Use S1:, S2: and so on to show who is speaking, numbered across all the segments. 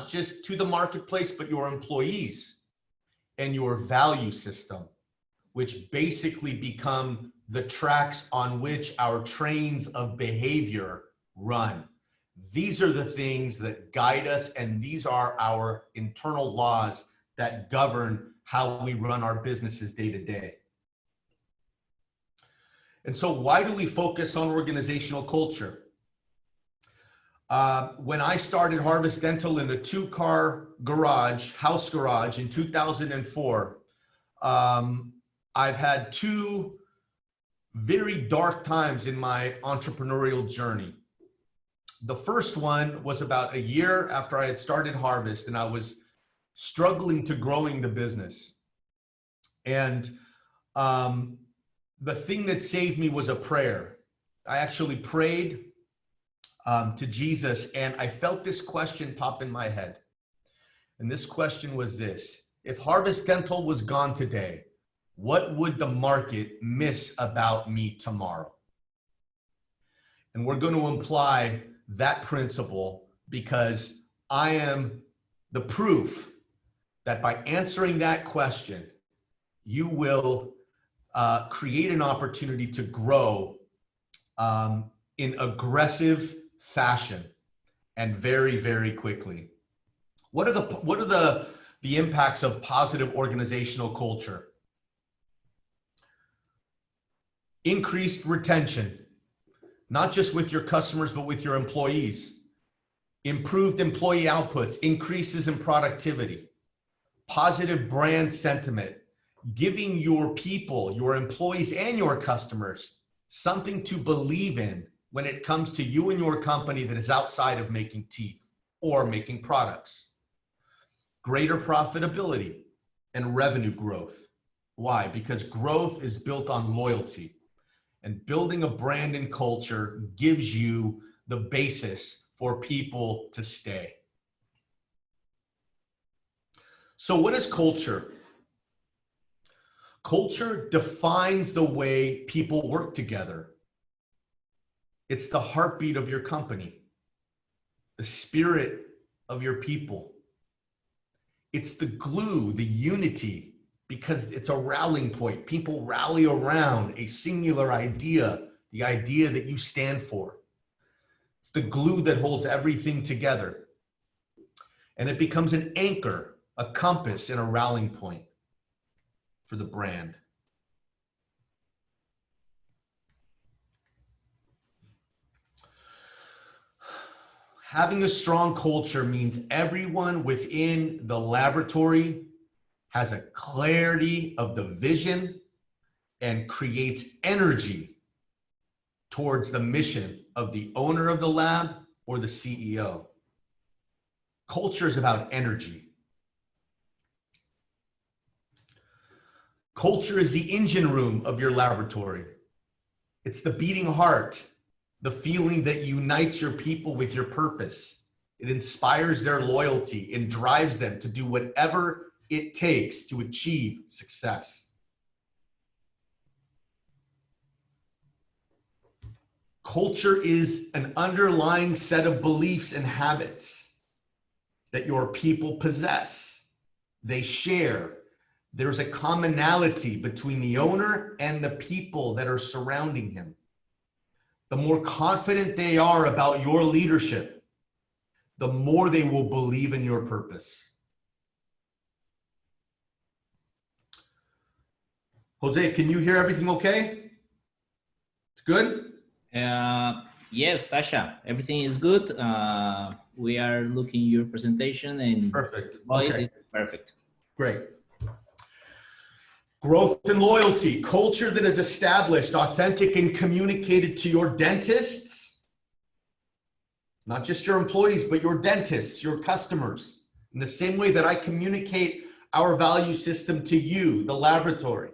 S1: not just to the marketplace, but your employees and your value system, which basically become the tracks on which our trains of behavior run. These are the things that guide us, and these are our internal laws that govern how we run our businesses day to day. And so why do we focus on organizational culture? When I started Harvest Dental in a 2-car garage, house garage in 2004, I've had 2 very dark times in my entrepreneurial journey. The first one was about a year after I had started Harvest, and I was struggling to growing the business. And the thing that saved me was a prayer. I actually prayed to Jesus, and I felt this question pop in my head. And this question was this: if Harvest Dental was gone today, what would the market miss about me tomorrow? And we're going to imply that principle because I am the proof that by answering that question, you will create an opportunity to grow in aggressive fashion and very, very quickly. What are the impacts of positive organizational culture? Increased retention, not just with your customers, but with your employees. Improved employee outputs, increases in productivity. Positive brand sentiment, giving your people, your employees and your customers something to believe in when it comes to you and your company that is outside of making teeth or making products. Greater profitability and revenue growth. Why? Because growth is built on loyalty, and building a brand and culture gives you the basis for people to stay. So what is culture? Culture defines the way people work together. It's the heartbeat of your company, the spirit of your people. It's the glue, the unity, because it's a rallying point. People rally around a singular idea, the idea that you stand for. It's the glue that holds everything together. And it becomes an anchor, a compass, and a rallying point for the brand. Having a strong culture means everyone within the laboratory has a clarity of the vision and creates energy towards the mission of the owner of the lab or the CEO. Culture is about energy. Culture is the engine room of your laboratory. It's the beating heart, the feeling that unites your people with your purpose. It inspires their loyalty and drives them to do whatever it takes to achieve success. Culture is an underlying set of beliefs and habits that your people possess. They share. There's a commonality between the owner and the people that are surrounding him. The more confident they are about your leadership, the more they will believe in your purpose. Jose, can you hear everything okay? It's good?
S2: Yes, Sasha, everything is good. We are looking your presentation and
S1: perfect.
S2: Voice
S1: okay.
S2: is perfect.
S1: Great. Growth and loyalty, culture that is established, authentic, and communicated to your dentists, not just your employees, but your dentists, your customers, in the same way that I communicate our value system to you, the laboratory,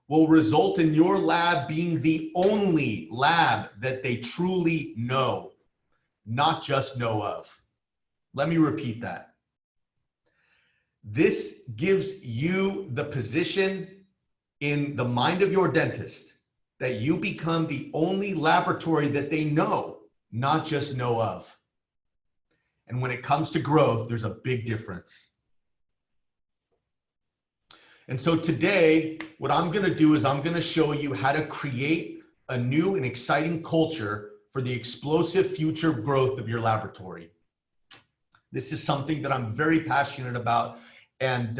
S1: will result in your lab being the only lab that they truly know, not just know of. Let me repeat that. This gives you the position in the mind of your dentist that you become the only laboratory that they know, not just know of. And when it comes to growth, there's a big difference. And so today, what I'm going to do is I'm going to show you how to create a new and exciting culture for the explosive future growth of your laboratory. This is something that I'm very passionate about, and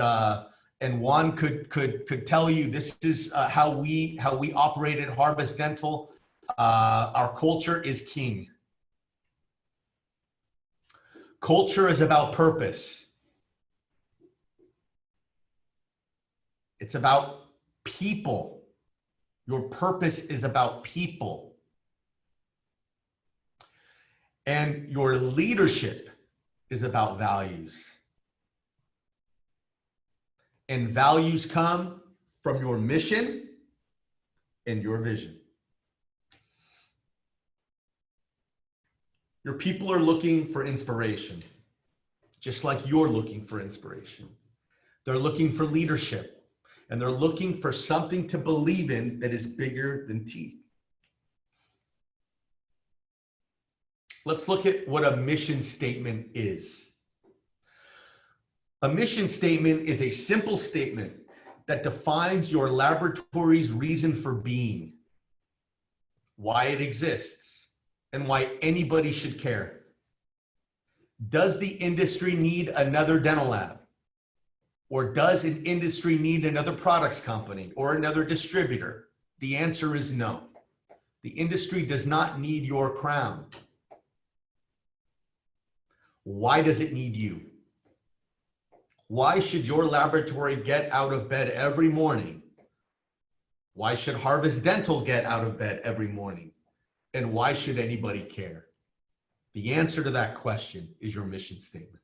S1: Juan could tell you this is how we operate at Harvest Dental. Our culture is king. Culture is about purpose. It's about people. Your purpose is about people. And your leadership is about values. And values come from your mission and your vision. Your people are looking for inspiration, just like you're looking for inspiration. They're looking for leadership. And they're looking for something to believe in that is bigger than teeth. Let's look at what a mission statement is. A mission statement is a simple statement that defines your laboratory's reason for being, why it exists, and why anybody should care. Does the industry need another dental lab? Or does an industry need another products company or another distributor? The answer is no. The industry does not need your crown. Why does it need you? Why should your laboratory get out of bed every morning? Why should Harvest Dental get out of bed every morning? And why should anybody care? The answer to that question is your mission statement.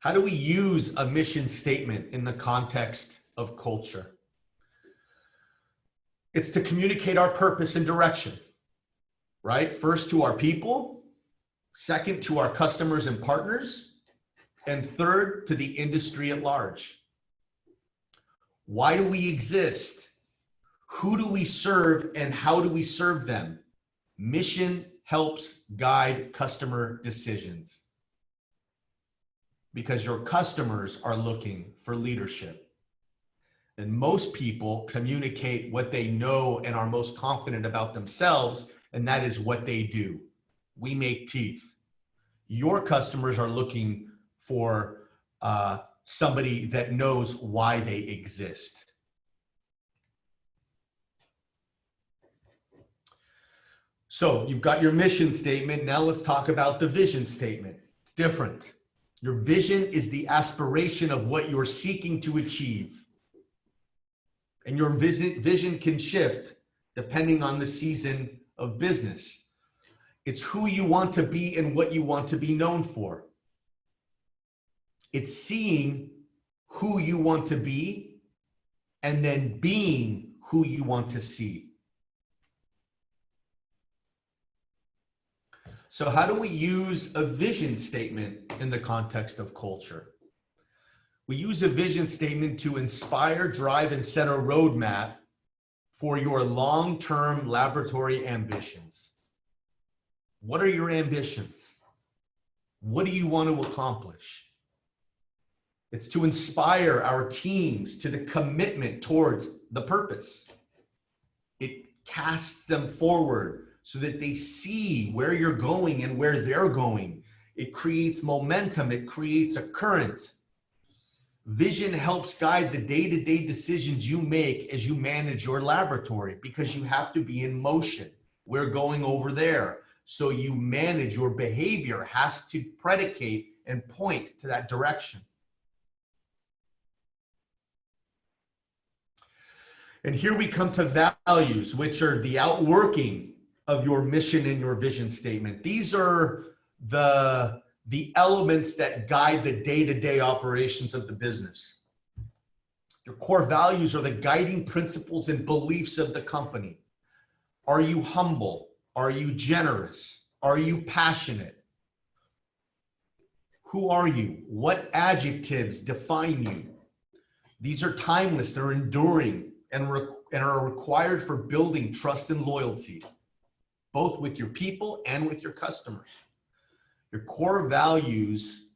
S1: How do we use a mission statement in the context of culture? It's to communicate our purpose and direction, right? First to our people, second to our customers and partners, and third to the industry at large. Why do we exist? Who do we serve and how do we serve them? Mission helps guide customer decisions. Because your customers are looking for leadership. And most people communicate what they know and are most confident about themselves, and that is what they do. We make teeth. Your customers are looking for somebody that knows why they exist. So you've got your mission statement. Now let's talk about the vision statement. It's different. Your vision is the aspiration of what you're seeking to achieve. And your vision can shift depending on the season of business. It's who you want to be and what you want to be known for. It's seeing who you want to be and then being who you want to see. So how do we use a vision statement in the context of culture? We use a vision statement to inspire, drive, and set a roadmap for your long-term laboratory ambitions. What are your ambitions? What do you want to accomplish? It's to inspire our teams to the commitment towards the purpose. It casts them forward so that they see where you're going and where they're going. It creates momentum. It creates a current. Vision helps guide the day-to-day decisions you make as you manage your laboratory because you have to be in motion. We're going over there. So you manage, your behavior has to predicate and point to that direction. And here we come to values, which are the outworking of your mission and your vision statement. These are the elements that guide the day-to-day operations of the business. Your core values are the guiding principles and beliefs of the company. Are you humble? Are you generous? Are you passionate? Who are you? What adjectives define you? These are timeless, they're enduring, and are required for building trust and loyalty. both with your people and with your customers. Your core values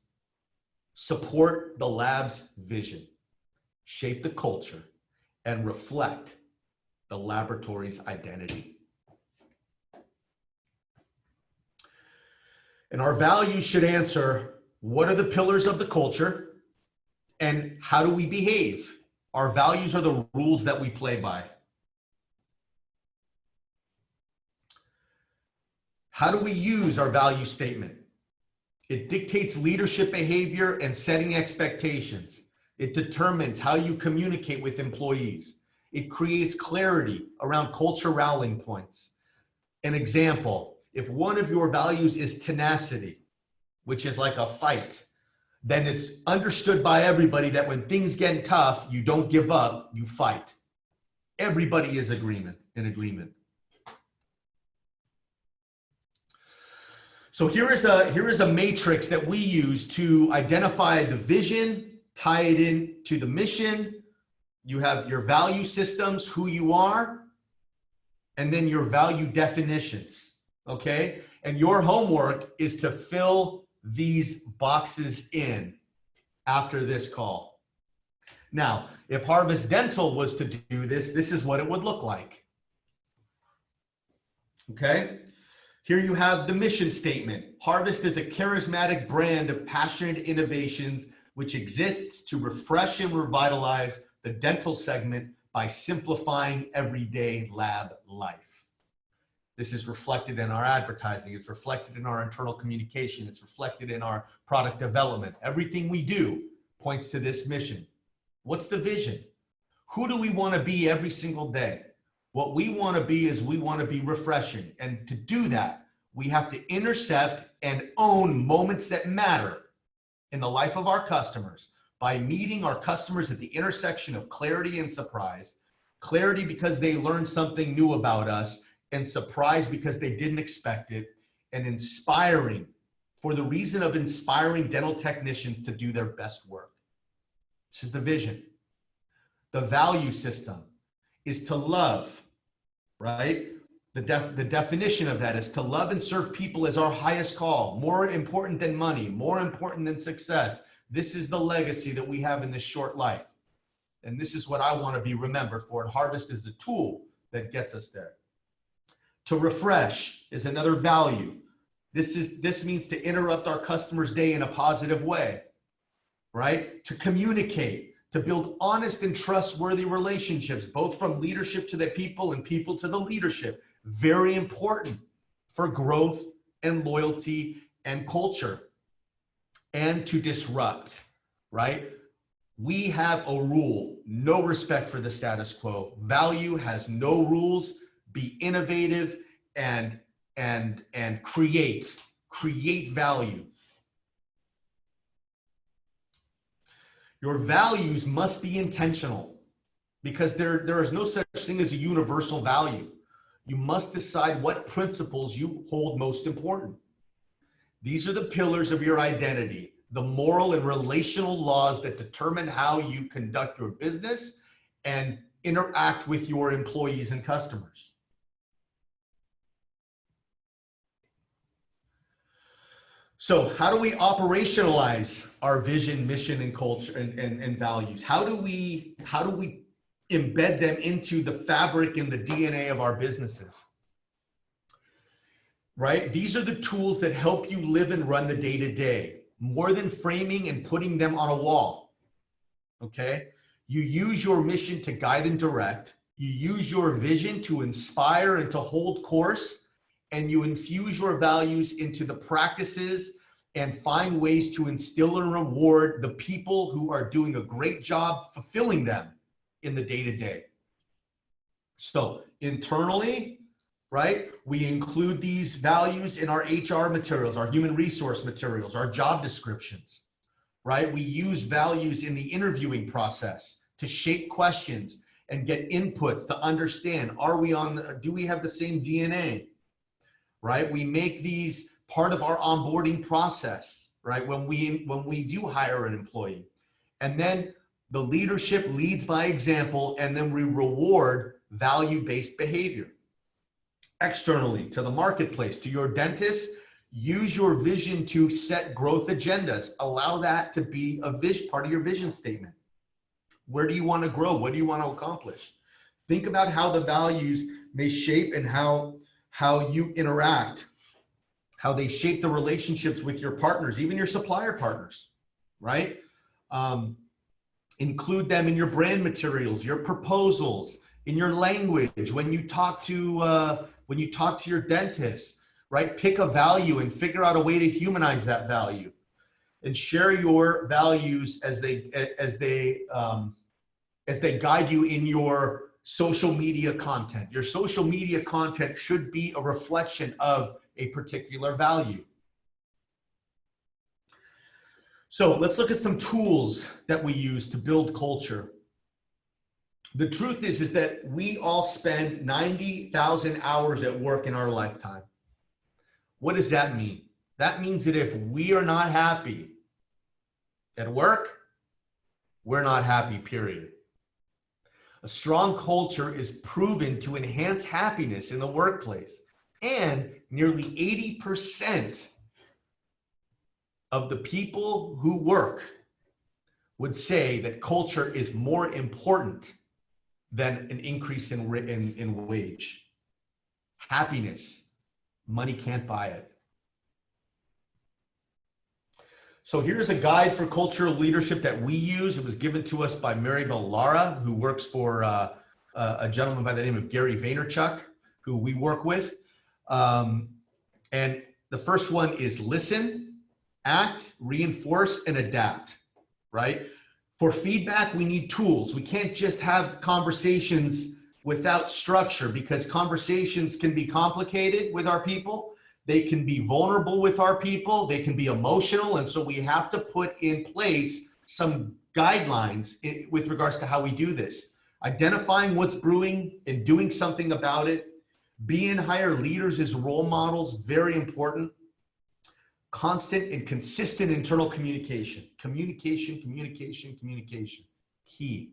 S1: support the lab's vision, shape the culture, and reflect the laboratory's identity. And our values should answer, what are the pillars of the culture and how do we behave? Our values are the rules that we play by. How do we use our value statement? It dictates leadership behavior and setting expectations. It determines how you communicate with employees. It creates clarity around culture rallying points. An example, if one of your values is tenacity, which is like a fight, then it's understood by everybody that when things get tough, you don't give up, you fight. Everybody is in agreement. So here is a matrix that we use to identify the vision, tie it in to the mission. You have your value systems, who you are, and then your value definitions, okay? And your homework is to fill these boxes in after this call. Now, if Harvest Dental was to do this, this is what it would look like, okay? Here you have the mission statement. Harvest is a charismatic brand of passionate innovations which exists to refresh and revitalize the dental segment by simplifying everyday lab life. This is reflected in our advertising. It's reflected in our internal communication. It's reflected in our product development. Everything we do points to this mission. What's the vision? Who do we want to be every single day? What we want to be is we want to be refreshing. And to do that, we have to intercept and own moments that matter in the life of our customers by meeting our customers at the intersection of clarity and surprise. Clarity because they learned something new about us, and surprise because they didn't expect it, and inspiring for the reason of inspiring dental technicians to do their best work. This is the vision. The value system is to love, right? The definition of that is to love and serve people as our highest call, more important than money, more important than success. This is the legacy that we have in this short life. And this is what I want to be remembered for. And Harvest is the tool that gets us there. To refresh is another value. This means to interrupt our customer's day in a positive way, right? To communicate, to build honest and trustworthy relationships, both from leadership to the people and people to the leadership. Very important for growth and loyalty and culture. And to disrupt, right? We have a rule, no respect for the status quo. Value has no rules. Be innovative and create value. Your values must be intentional because there is no such thing as a universal value. You must decide what principles you hold most important. These are the pillars of your identity, the moral and relational laws that determine how you conduct your business and interact with your employees and customers. So how do we operationalize our vision, mission, and culture and values? How do we embed them into the fabric and the DNA of our businesses? Right? These are the tools that help you live and run the day-to-day, more than framing and putting them on a wall. Okay? You use your mission to guide and direct. You use your vision to inspire and to hold course. And you infuse your values into the practices and find ways to instill and reward the people who are doing a great job fulfilling them in the day-to-day. So internally, right, we include these values in our HR materials, our human resource materials, our job descriptions, right? We use values in the interviewing process to shape questions and get inputs to understand, do we have the same DNA? Right? We make these part of our onboarding process, right? When we do hire an employee. And then the leadership leads by example, and then we reward value-based behavior. externally to the marketplace, to your dentist. Use your vision to set growth agendas. Allow that to be a vision, part of your vision statement. Where do you want to grow? What do you want to accomplish? Think about how the values may shape and how you interact, how they shape the relationships with your partners, even your supplier partners, right? Include them in your brand materials, your proposals, in your language, when you talk to your dentist, right? Pick a value and figure out a way to humanize that value, and share your values as they guide you in your social media content. Your social media content should be a reflection of a particular value. So let's look at some tools that we use to build culture. The truth is that we all spend 90,000 hours at work in our lifetime. What does that mean? That means that if we are not happy at work, we're not happy, period. A strong culture is proven to enhance happiness in the workplace, and nearly 80% of the people who work would say that culture is more important than an increase in wage. Happiness, money can't buy it. So here's a guide for cultural leadership that we use. It was given to us by Maribel Lara, who works for a gentleman by the name of Gary Vaynerchuk, who we work with. And the first one is listen, act, reinforce, and adapt, right? For feedback, we need tools. We can't just have conversations without structure, because conversations can be complicated with our people. They can be vulnerable with our people. They can be emotional. And so we have to put in place some guidelines with regards to how we do this. Identifying what's brewing and doing something about it. Being hire leaders as role models, very important. Constant and consistent internal communication. Communication, key.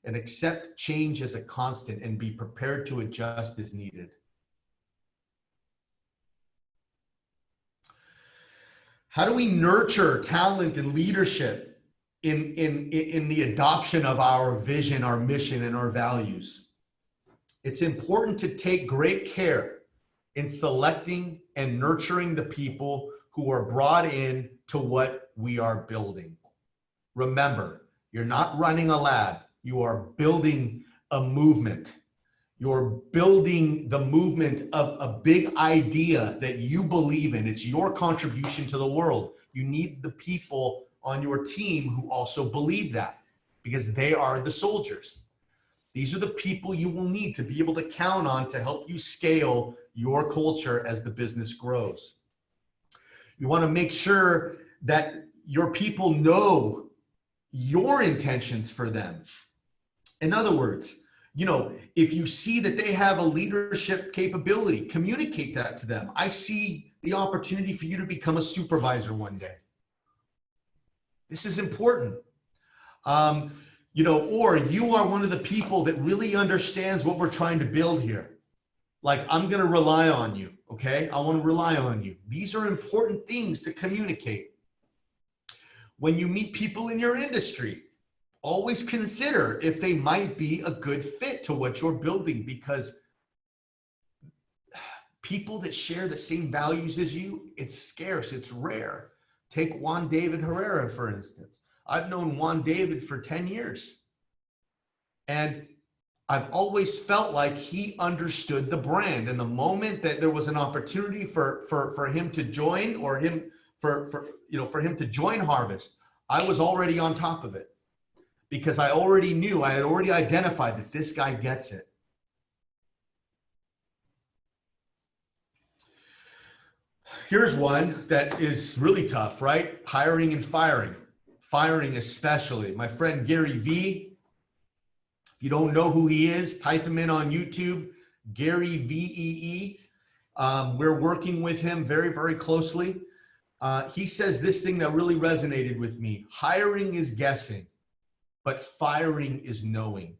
S1: And accept change as a constant and be prepared to adjust as needed. How do we nurture talent and leadership in the adoption of our vision, our mission, and our values? It's important to take great care in selecting and nurturing the people who are brought in to what we are building. Remember, you're not running a lab. You are building a movement. You're building the movement of a big idea that you believe in. It's your contribution to the world. You need the people on your team who also believe that, because they are the soldiers. These are the people you will need to be able to count on to help you scale your culture as the business grows. You want to make sure that your people know your intentions for them. In other words, if you see that they have a leadership capability, communicate that to them. I see the opportunity for you to become a supervisor one day. This is important. Or you are one of the people that really understands what we're trying to build here. Like, I'm going to rely on you, okay? I want to rely on you. These are important things to communicate. When you meet people in your industry, always consider if they might be a good fit to what you're building, because people that share the same values as you, it's scarce, it's rare. Take Juan David Herrera, for instance. I've known Juan David for 10 years. And I've always felt like he understood the brand. And the moment that there was an opportunity for him to join, or for him to join Harvest, I was already on top of it, because I already knew, I had already identified that this guy gets it. Here's one that is really tough, right? Hiring and firing. Firing especially. My friend Gary V, if you don't know who he is, type him in on YouTube, Gary VEE. We're working with him very, very closely. He says this thing that really resonated with me. Hiring is guessing, but firing is knowing.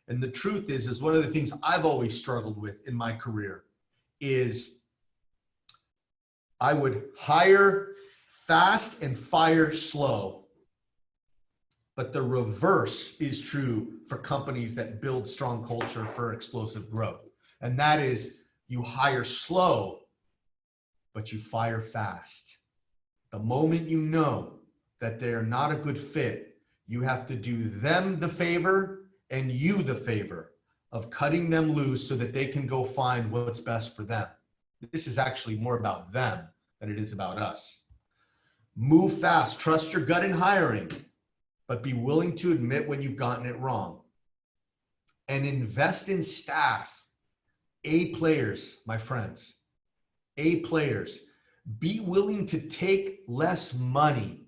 S1: And the truth is one of the things I've always struggled with in my career. is I would hire fast and fire slow. But the reverse is true for companies that build strong culture for explosive growth. And that is you hire slow, but you fire fast. The moment you know that they're not a good fit, you have to do them the favor and you the favor of cutting them loose so that they can go find what's best for them. This is actually more about them than it is about us. Move fast, trust your gut in hiring, but be willing to admit when you've gotten it wrong. And invest in staff. A players, my friends. A players. Be willing to take less money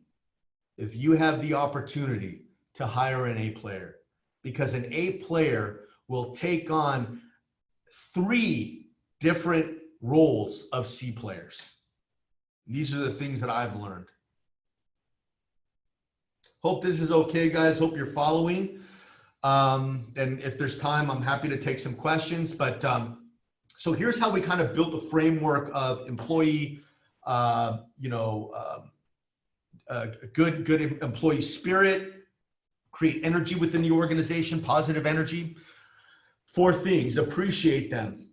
S1: if you have the opportunity to hire an A player, because an A player will take on 3 different roles of C players. These are the things that I've learned. Hope this is okay, guys. Hope you're following. And if there's time, I'm happy to take some questions. But so here's how we kind of built a framework of employee, good employee spirit, create energy within the organization, positive energy. 4 things: appreciate them,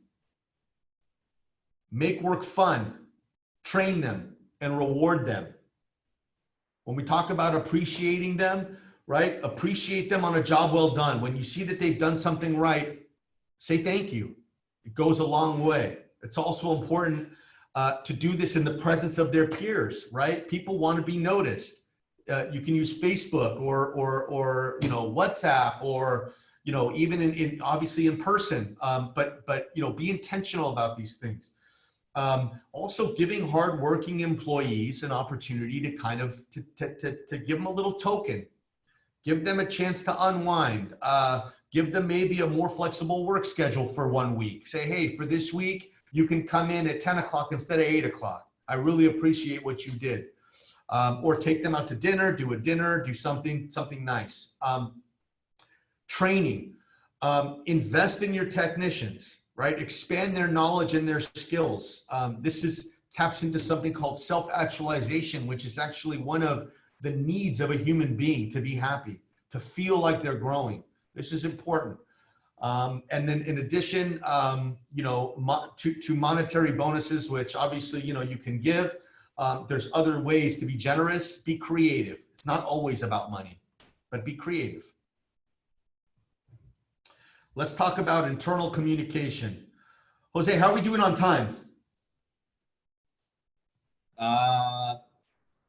S1: make work fun, train them, and reward them. When we talk about appreciating them, right? Appreciate them on a job well done. When you see that they've done something right, say thank you. It goes a long way. It's also important to do this in the presence of their peers, right? People want to be noticed. You can use Facebook or WhatsApp or even in obviously in person. But be intentional about these things. Also giving hardworking employees an opportunity to kind of to give them a little token, give them a chance to unwind, give them maybe a more flexible work schedule for 1 week. Say, hey, for this week, you can come in at 10 o'clock instead of 8 o'clock. I really appreciate what you did. Or take them out to dinner, do something nice. Training, invest in your technicians. Right? Expand their knowledge and their skills. This taps into something called self-actualization, which is actually one of the needs of a human being to be happy, to feel like they're growing. This is important. And then in addition, to monetary bonuses, which obviously, you can give, there's other ways to be generous. Be creative. It's not always about money, but be creative. Let's talk about internal communication. Jose, how are we doing on time?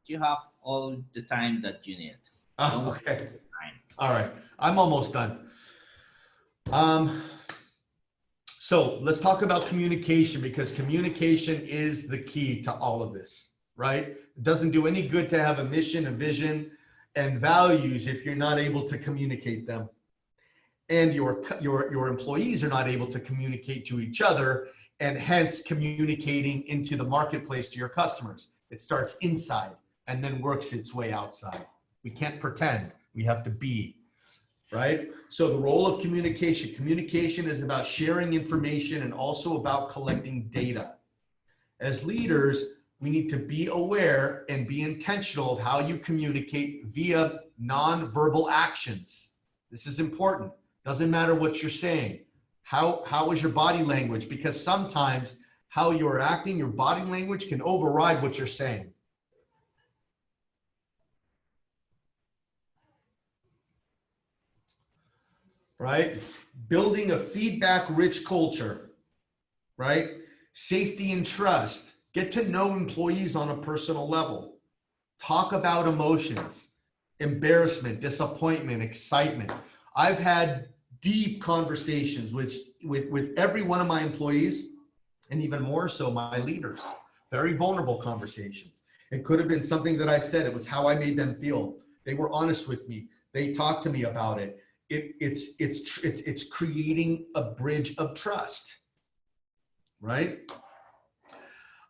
S2: You have all the time that you need.
S1: Okay. All right. I'm almost done. So let's talk about communication, because communication is the key to all of this, right? It doesn't do any good to have a mission, a vision, and values if you're not able to communicate them. And your employees are not able to communicate to each other, and hence communicating into the marketplace to your customers. It starts inside and then works its way outside. We can't pretend, we have to be, right? So the role of communication is about sharing information and also about collecting data. As leaders, we need to be aware and be intentional of how you communicate via nonverbal actions. This is important. Doesn't matter what you're saying. How is your body language? Because sometimes how you're acting, your body language can override what you're saying. Right? Building a feedback-rich culture, right? Safety and trust. Get to know employees on a personal level. Talk about emotions, embarrassment, disappointment, excitement. I've had deep conversations with every one of my employees, and even more so my leaders. Very vulnerable conversations. It could have been something that I said. It was how I made them feel. They were honest with me. They talked to me about it. It's creating a bridge of trust, right?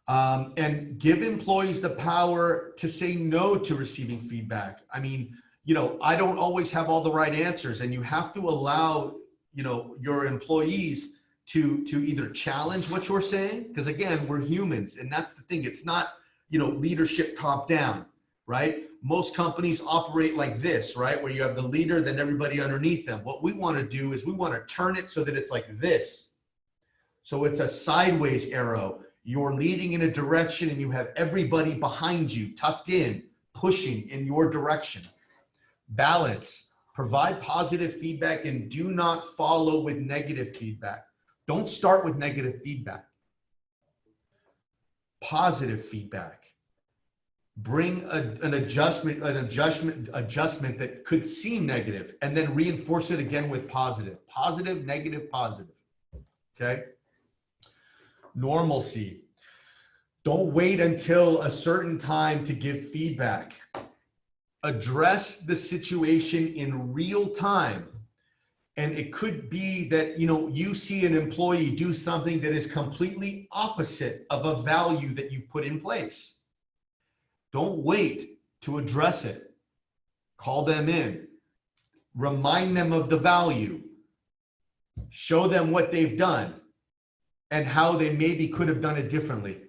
S1: And give employees the power to say no to receiving feedback. I mean, I don't always have all the right answers, and you have to allow, your employees to either challenge what you're saying, because again, we're humans, and that's the thing. It's not, leadership top down, right? Most companies operate like this, right? Where you have the leader, then everybody underneath them. What we want to do is we want to turn it so that it's like this. So it's a sideways arrow. You're leading in a direction and you have everybody behind you, tucked in, pushing in your direction. Balance. Provide positive feedback and do not follow with negative feedback. Don't start with negative feedback. Positive feedback. Bring an adjustment that could seem negative, and then reinforce it again with positive. Positive, negative, positive. Okay? Normalcy. Don't wait until a certain time to give feedback. Address the situation in real time. And it could be that, you see an employee do something that is completely opposite of a value that you've put in place. Don't wait to address it. Call them in. Remind them of the value. Show them what they've done and how they maybe could have done it differently.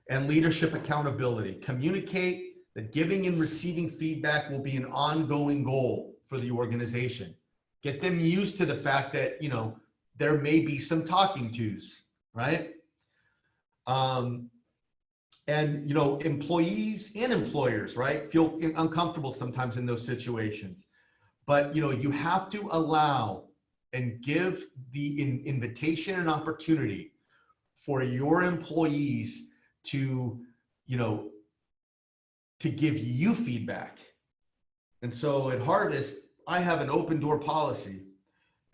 S1: And leadership accountability. Communicate that giving and receiving feedback will be an ongoing goal for the organization. Get them used to the fact that, there may be some talking tos, right? And, employees and employers, right, feel uncomfortable sometimes in those situations. But, you have to allow and give the invitation and opportunity for your employees to, to give you feedback. And so at Harvest, I have an open door policy,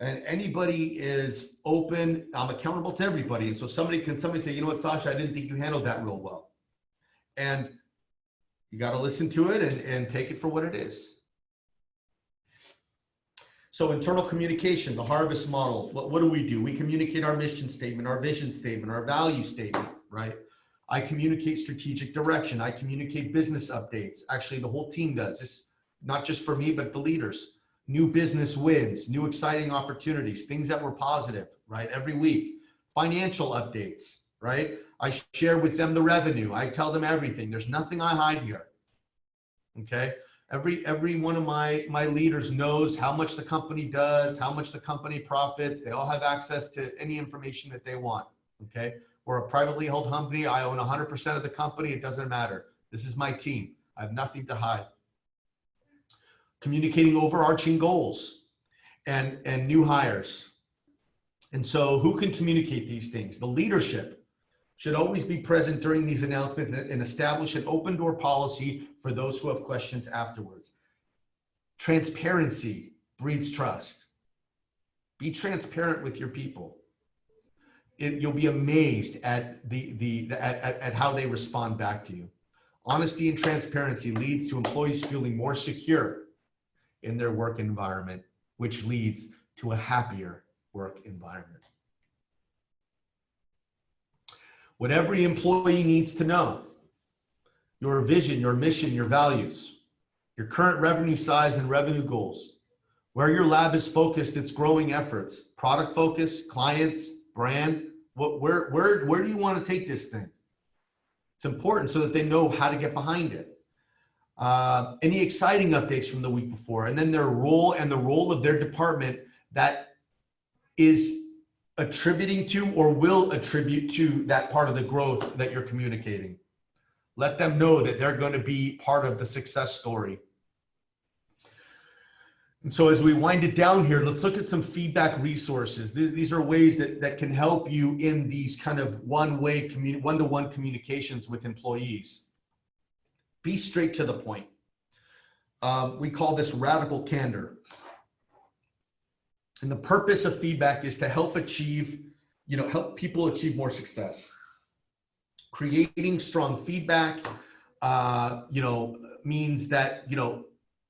S1: and anybody is open. I'm accountable to everybody. And so somebody say, you know what, Sasha, I didn't think you handled that real well. And you got to listen to it and take it for what it is. So internal communication, the Harvest model, what do? We communicate our mission statement, our vision statement, our value statement, right? I communicate strategic direction. I communicate business updates. Actually, the whole team does this, not just for me, but the leaders. New business wins, new exciting opportunities, things that were positive, right? Every week. Financial updates, right? I share with them the revenue. I tell them everything. There's nothing I hide here. Okay. Every one of my leaders knows how much the company does, how much the company profits. They all have access to any information that they want. Okay. We're a privately held company. I own 100% of the company. It doesn't matter. This is my team. I have nothing to hide. Communicating overarching goals and new hires. And so who can communicate these things? The leadership should always be present during these announcements and establish an open door policy for those who have questions afterwards. Transparency breeds trust. Be transparent with your people. You'll be amazed at at how they respond back to you. Honesty and transparency leads to employees feeling more secure in their work environment, which leads to a happier work environment. What every employee needs to know: your vision, your mission, your values, your current revenue size and revenue goals, where your lab is focused, its growing efforts, product focus, clients, brand. Where do you want to take this thing? It's important so that they know how to get behind it. Any exciting updates from the week before, and then their role and the role of their department that is attributing to or will attribute to that part of the growth that you're communicating. Let them know that they're going to be part of the success story. And so as we wind it down here, let's look at some feedback resources. These are ways that can help you in these kind of one-to-one communications with employees. Be straight to the point. We call this radical candor. And the purpose of feedback is to help help people achieve more success. Creating strong feedback, means that,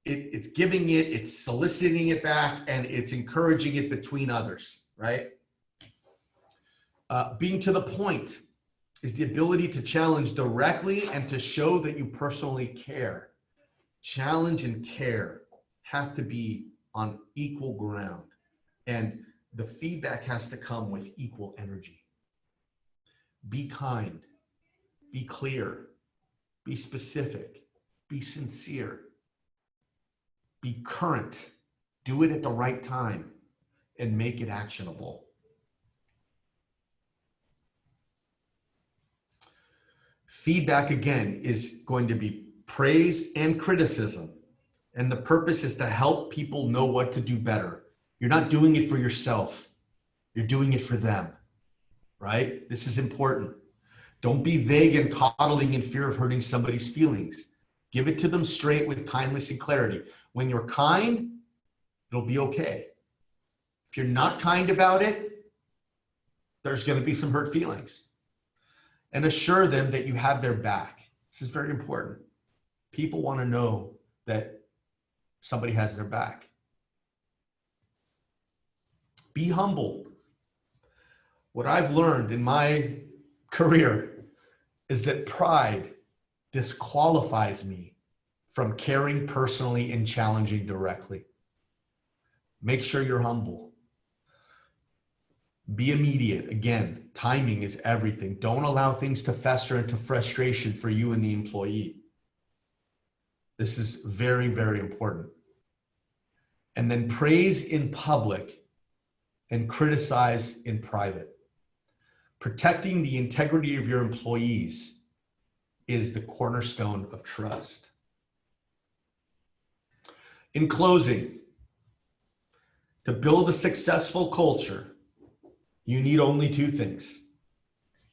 S1: it's giving it, it's soliciting it back, and it's encouraging it between others, right? Being to the point is the ability to challenge directly and to show that you personally care. Challenge and care have to be on equal ground. And the feedback has to come with equal energy. Be kind, be clear, be specific, be sincere, be current, do it at the right time, and make it actionable. Feedback, again, is going to be praise and criticism. And the purpose is to help people know what to do better. You're not doing it for yourself. You're doing it for them, right? This is important. Don't be vague and coddling in fear of hurting somebody's feelings. Give it to them straight with kindness and clarity. When you're kind, it'll be okay. If you're not kind about it, there's going to be some hurt feelings. And assure them that you have their back. This is very important. People want to know that somebody has their back. Be humble. What I've learned in my career is that pride disqualifies me from caring personally and challenging directly. Make sure you're humble. Be immediate. Again, timing is everything. Don't allow things to fester into frustration for you and the employee. This is very, very important. And then praise in public and criticize in private. Protecting the integrity of your employees is the cornerstone of trust. In closing, to build a successful culture, you need only two things.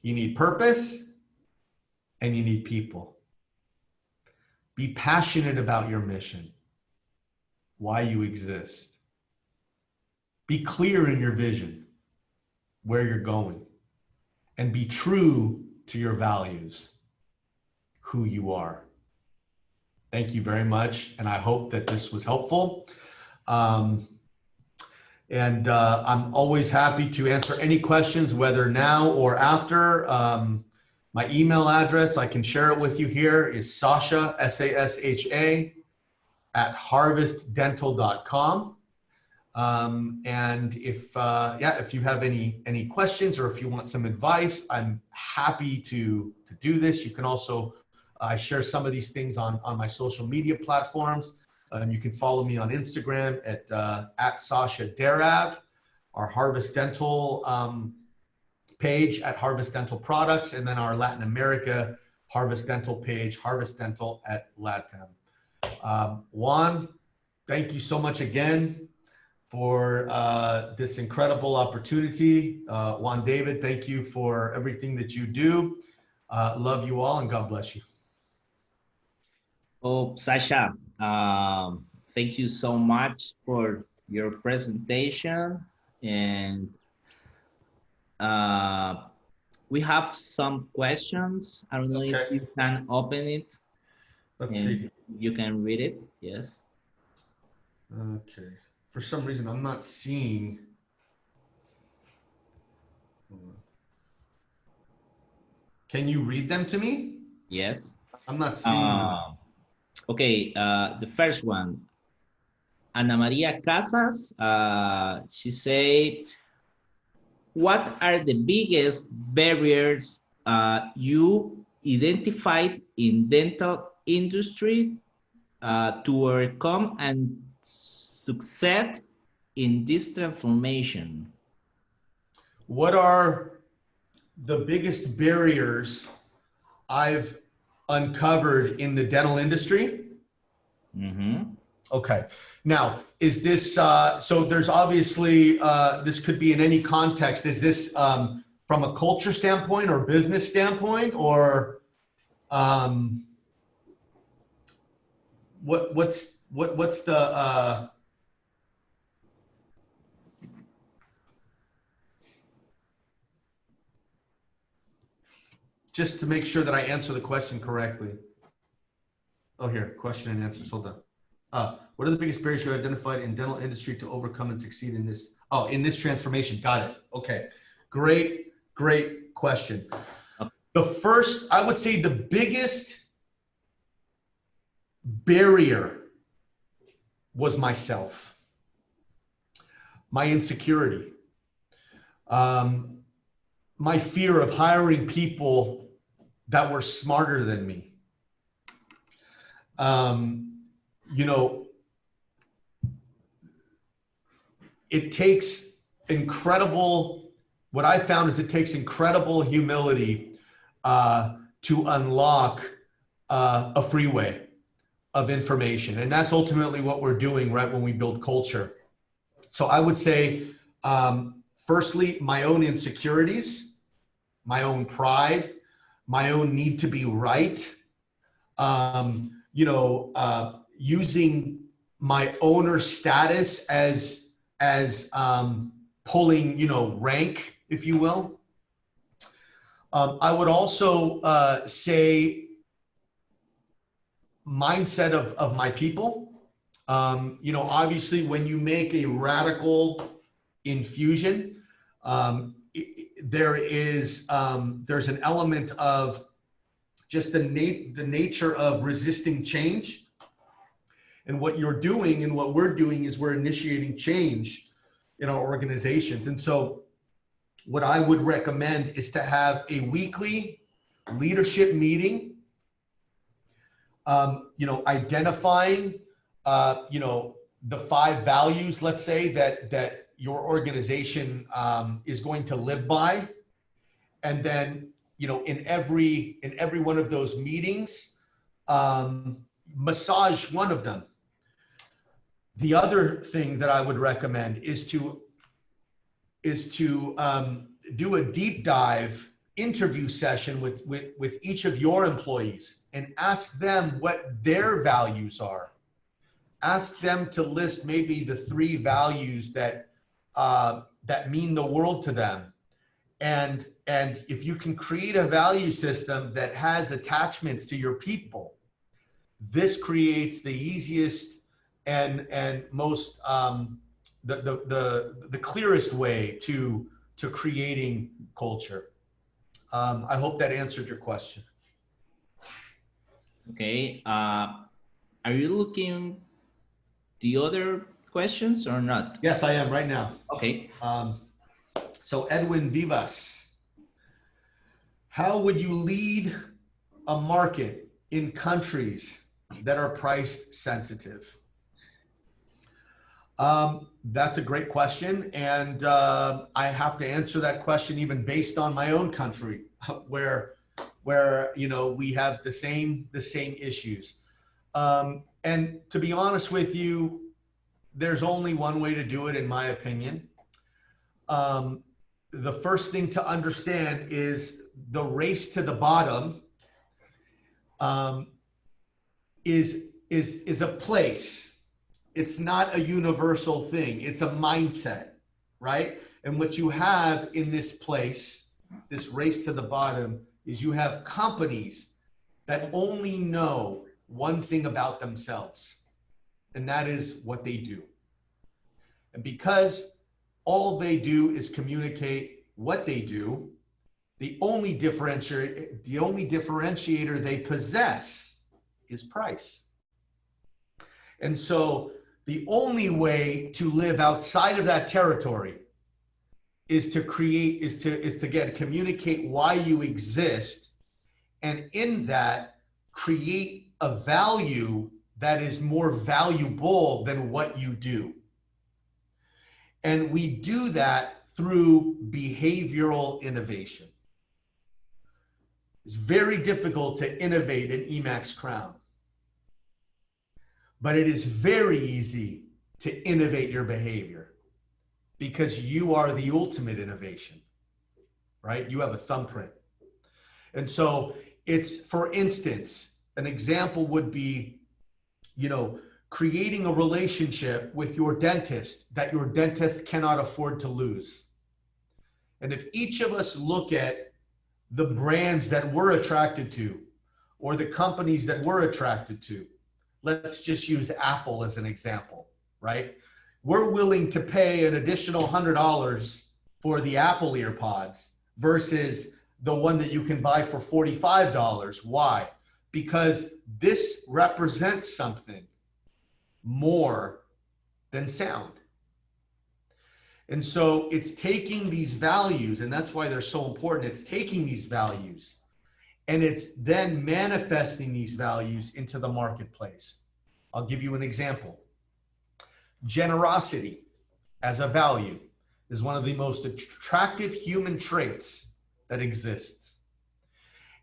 S1: You need purpose and you need people. Be passionate about your mission, why you exist. Be clear in your vision, where you're going, and be true to your values, who you are. Thank you very much, and I hope that this was helpful. I'm always happy to answer any questions, whether now or after. My email address, I can share it with you here, is Sasha, S-A-S-H-A, @harvestdental.com. And if you have any questions or if you want some advice, I'm happy to do this. You can also, I share some of these things on my social media platforms. You can follow me on Instagram at Sasha Der Av, our Harvest Dental page at Harvest Dental Products, and then our Latin America Harvest Dental page, Harvest Dental at LATAM. Juan, thank you so much again for this incredible opportunity. Juan David, thank you for everything that you do. Love you all and God bless you.
S2: Oh, Sasha, thank you so much for your presentation. And we have some questions. I don't know if you can open it.
S1: Let's see.
S2: You can read it. Yes.
S1: Okay. For some reason, I'm not seeing. Can you read them to me?
S2: Yes.
S1: I'm not seeing them.
S2: Okay. The first one, Ana Maria Casas. She say, what are the biggest barriers you identified in dental industry to overcome and succeed in this transformation?
S1: What are the biggest barriers I've uncovered in the dental industry?
S2: Mm-hmm.
S1: Okay. Now, is this, so there's obviously, this could be in any context. Is this from a culture standpoint or business standpoint, or what's the, just to make sure that I answer the question correctly. Oh, here, question and answers. Hold on. What are the biggest barriers you identified in dental industry to overcome and succeed in this? Oh, in this transformation. Got it. Okay. Great question. The first, I would say the biggest barrier was myself, my insecurity. my fear of hiring people that were smarter than me. You know, it takes incredible, what I found is it takes incredible humility to unlock a freeway of information. And that's ultimately what we're doing, right, when we build culture. So I would say, firstly, my own insecurities, my own pride, my own need to be right, you know, using my owner status as pulling, you know, rank, if you will. I would also say mindset of my people. You know, obviously when you make a radical infusion, there's an element of just the nature of resisting change. And what you're doing and what we're doing is we're initiating change in our organizations. And so what I would recommend is to have a weekly leadership meeting, you know, identifying, you know, the 5 values, let's say, that your organization is going to live by. And then, you know, in every one of those meetings, massage one of them. The other thing that I would recommend is to do a deep dive interview session with each of your employees and ask them what their values are. Ask them to list maybe the 3 values that mean the world to them. And if you can create a value system that has attachments to your people, this creates the easiest and most the clearest way to creating culture. I hope that answered your question.
S2: Okay. Are you looking the other questions or not?
S1: Yes, I am right now.
S2: Okay.
S1: So Edwin Vivas, how would you lead a market in countries that are price sensitive? That's a great question. And I have to answer that question even based on my own country, where you know, we have the same issues. And to be honest with you, there's only one way to do it, in my opinion. The first thing to understand is the race to the bottom is a place. It's not a universal thing. It's a mindset, right? And what you have in this place, this race to the bottom, is you have companies that only know one thing about themselves, and that is what they do. And because all they do is communicate what they do, the only differentiator they possess is price. And so the only way to live outside of that territory is to communicate why you exist, and in that create a value that is more valuable than what you do. And we do that through behavioral innovation. It's very difficult to innovate an Emacs crown, but it is very easy to innovate your behavior, because you are the ultimate innovation, right? You have a thumbprint. And so it's, for instance, an example would be, you know, creating a relationship with your dentist that your dentist cannot afford to lose. And if each of us look at the brands that we're attracted to, or the companies that we're attracted to, let's just use Apple as an example, right? We're willing to pay an additional $100 for the Apple EarPods versus the one that you can buy for $45. Why? Because this represents something more than sound. And so it's taking these values, and that's why they're so important. It's taking these values and it's then manifesting these values into the marketplace. I'll give you an example. Generosity as a value is one of the most attractive human traits that exists.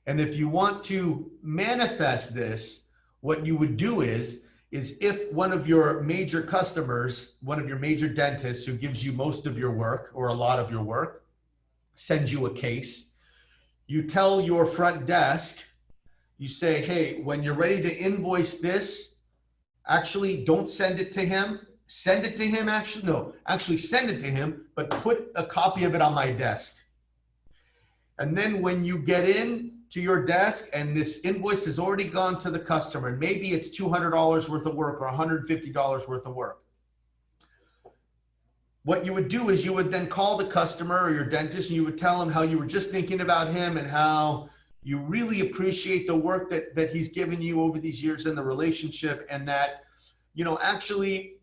S1: And if you want to manifest this, what you would do is if one of your major customers, one of your major dentists who gives you most of your work or a lot of your work, sends you a case, you tell your front desk, you say, hey, when you're ready to invoice this, actually don't send it to him. Send it to him, actually send it to him, but put a copy of it on my desk. And then when you get in to your desk and this invoice has already gone to the customer, and maybe it's $200 worth of work or $150 worth of work, what you would do is you would then call the customer or your dentist and you would tell him how you were just thinking about him and how you really appreciate the work that he's given you over these years in the relationship, and that, actually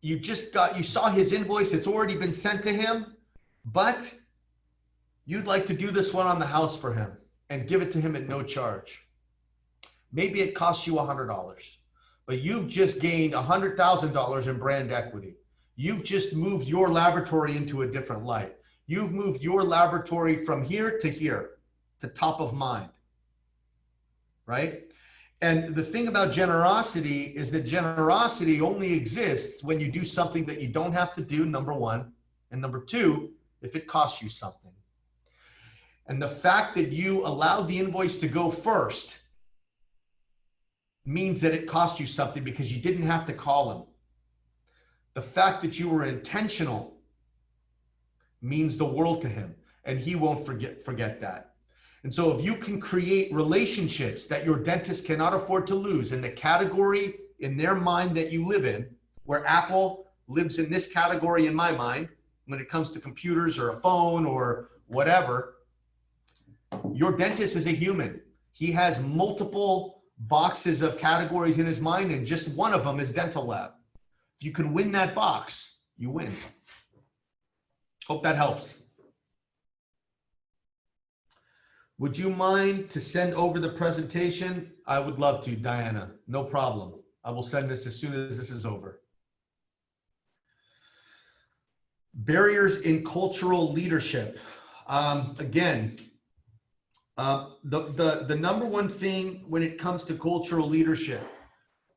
S1: you saw his invoice, it's already been sent to him, but you'd like to do this one on the house for him and give it to him at no charge. Maybe it costs you $100, but you've just gained $100,000 in brand equity. You've just moved your laboratory into a different light. You've moved your laboratory from here, to top of mind, right? And the thing about generosity is that generosity only exists when you do something that you don't have to do, number one. And number two, if it costs you something. And the fact that you allowed the invoice to go first means that it cost you something because you didn't have to call him. The fact that you were intentional means the world to him, and he won't forget that. And so if you can create relationships that your dentist cannot afford to lose in the category in their mind that you live in, where Apple lives in this category in my mind, when it comes to computers or a phone or whatever, your dentist is a human. He has multiple boxes of categories in his mind, and just one of them is dental lab. If you can win that box, you win. Hope that helps. Would you mind to send over the presentation? I would love to, Diana. No problem. I will send this as soon as this is over. Barriers in cultural leadership. Again, the number one thing when it comes to cultural leadership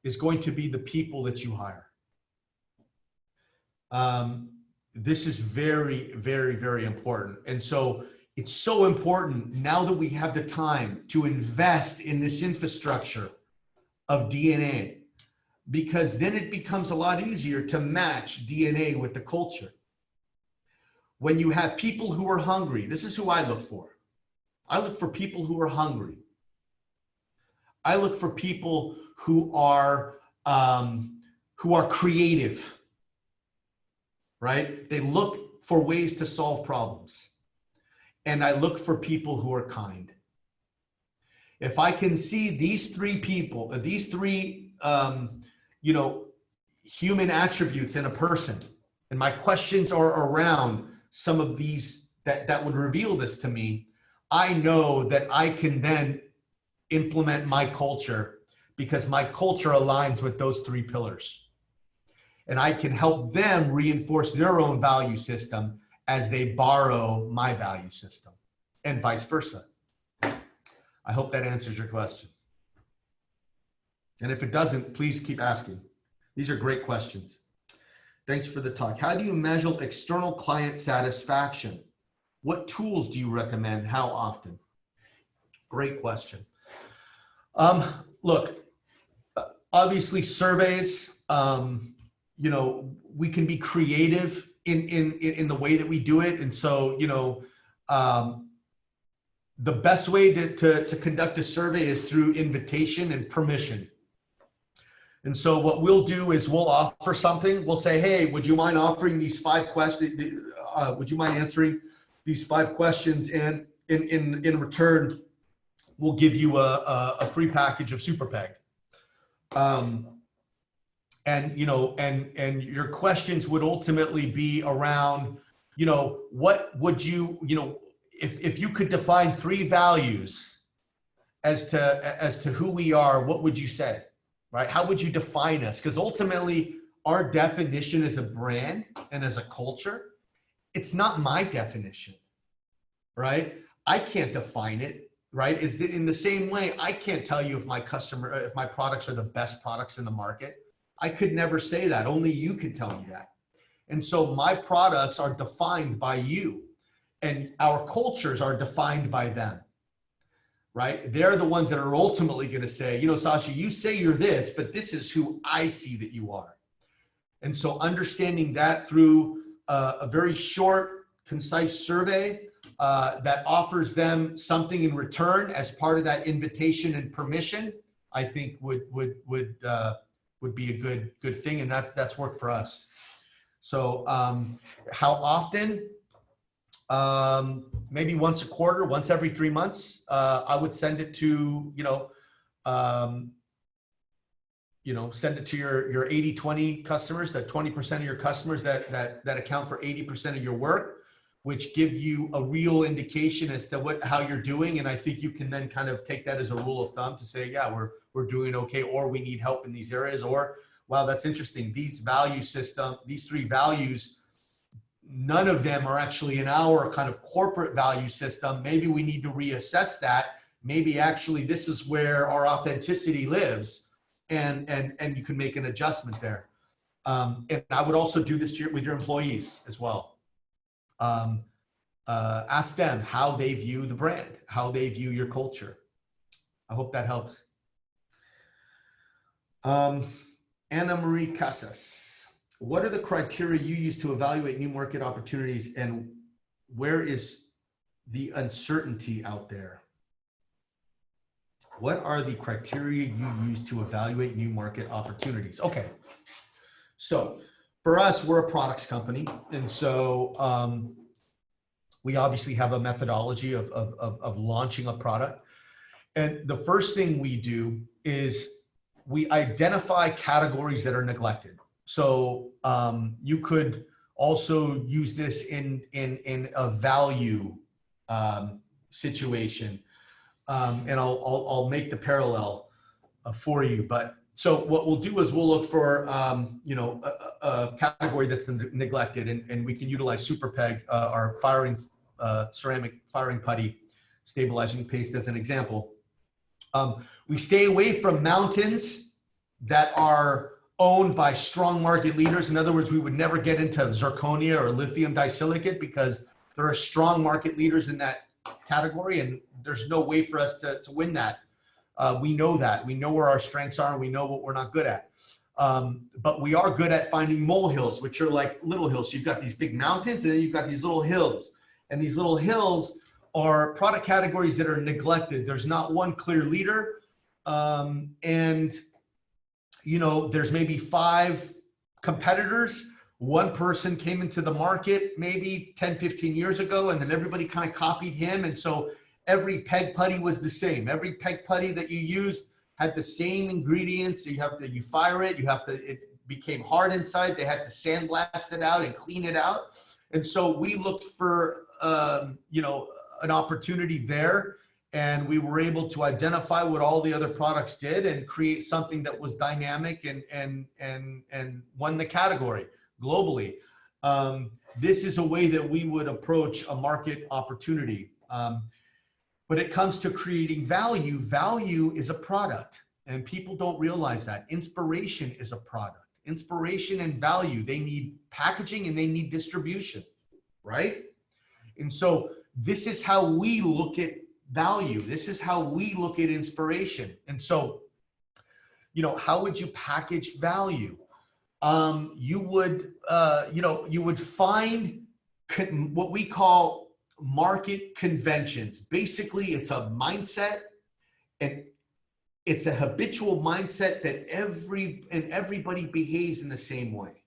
S1: is going to be the people that you hire. This is very, very, very important. And so it's so important now that we have the time to invest in this infrastructure of DNA, because then it becomes a lot easier to match DNA with the culture. When you have people who are hungry, this is who I look for. I look for people who are hungry. I look for people who are creative, right? They look for ways to solve problems. And I look for people who are kind. If I can see these three people, these three, human attributes in a person, and my questions are around some of these that would reveal this to me, I know that I can then implement my culture, because my culture aligns with those three pillars. And I can help them reinforce their own value system as they borrow my value system, and vice versa. I hope that answers your question. And if it doesn't, please keep asking. These are great questions. Thanks for the talk. How do you measure external client satisfaction? What tools do you recommend? How often? Great question. Look, obviously surveys, we can be creative in the way that we do it. And so, the best way to conduct a survey is through invitation and permission. And so what we'll do is we'll offer something. We'll say, hey, would you mind offering these 5 questions? Would you mind answering these 5 questions? And in return, we'll give you a free package of Super Peg. and and your questions would ultimately be around, what would you, if you could define 3 values as to who we are, what would you say, right? How would you define us? Because ultimately, our definition as a brand and as a culture, it's not my definition, right? I can't define it, right? Is it in the same way? I can't tell you if my products are the best products in the market. I could never say that. Only you could tell me that. And so my products are defined by you, and our cultures are defined by them, right? They're the ones that are ultimately going to say, Sasha, you say you're this, but this is who I see that you are. And so understanding that through a very short, concise survey that offers them something in return as part of that invitation and permission, I think would be a good thing, and that's worked for us. So how often? Maybe once a quarter, once every 3 months. I would send it to send it to your 80-20 customers, that 20% of your customers that account for 80% of your work, which give you a real indication as to how you're doing. And I think you can then kind of take that as a rule of thumb to say, yeah, we're doing okay, or we need help in these areas, or wow, that's interesting. These 3 values, none of them are actually in our kind of corporate value system. Maybe we need to reassess that. Maybe actually this is where our authenticity lives, and you can make an adjustment there. And I would also do this with your employees as well. Ask them how they view the brand, how they view your culture. I hope that helps. Anna Marie Casas, what are the criteria you use to evaluate new market opportunities, and where is the uncertainty out there? What are the criteria you use to evaluate new market opportunities? Okay, so for us, we're a products company, and so we obviously have a methodology of launching a product. And the first thing we do is we identify categories that are neglected. So you could also use this in a value situation, and I'll make the parallel for you. But so what we'll do is we'll look for a category that's neglected, and we can utilize Super Peg, our ceramic firing putty stabilizing paste, as an example. We stay away from mountains that are owned by strong market leaders. In other words, we would never get into zirconia or lithium disilicate because there are strong market leaders in that category, and there's no way for us to win that. We know that. We know where our strengths are, and we know what we're not good at. But we are good at finding molehills, which are like little hills. So you've got these big mountains, and then you've got these little hills. And these little hills are product categories that are neglected. There's not one clear leader. There's maybe 5 competitors. One person came into the market maybe 10, 15 years ago, and then everybody kind of copied him. And so every peg putty was the same. Every peg putty that you used had the same ingredients. So you fire it, it became hard inside. They had to sandblast it out and clean it out. And so we looked for, an opportunity there, and we were able to identify what all the other products did and create something that was dynamic and won the category globally. This is a way that we would approach a market opportunity. But it comes to creating value. Value is a product, and people don't realize that. Inspiration is a product. Inspiration and value, they need packaging and they need distribution, right? And so this is how we look at value. This is how we look at inspiration. And so, how would you package value? You would find what we call market conventions. Basically, it's a mindset, and it's a habitual mindset that everybody behaves in the same way.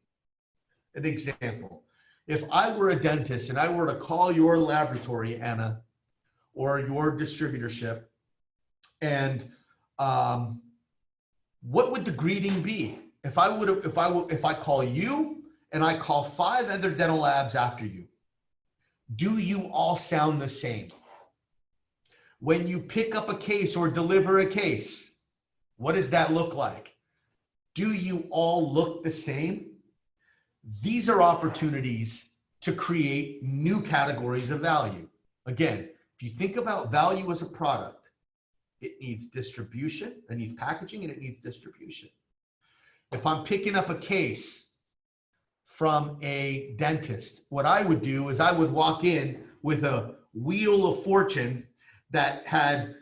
S1: An example, if I were a dentist and I were to call your laboratory, Anna, or your distributorship, and what would the greeting be? if I call you and I call 5 other dental labs after you, do you all sound the same? When you pick up a case or deliver a case, what does that look like? Do you all look the same? These are opportunities to create new categories of value. Again, if you think about value as a product, it needs distribution, it needs packaging, and it needs distribution. If I'm picking up a case from a dentist, what I would do is I would walk in with a wheel of fortune that had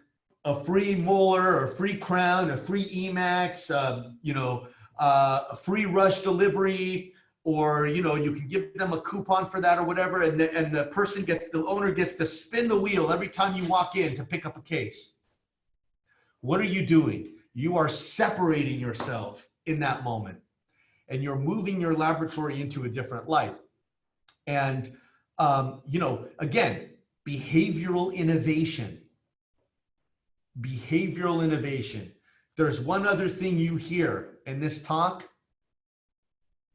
S1: a free molar, a free crown, a free Emax, a free rush delivery, or you can give them a coupon for that or whatever, and the owner gets to spin the wheel every time you walk in to pick up a case. What are you doing? You are separating yourself in that moment, and you're moving your laboratory into a different light. And again, behavioral innovation. Behavioral innovation. There's one other thing you hear in this talk: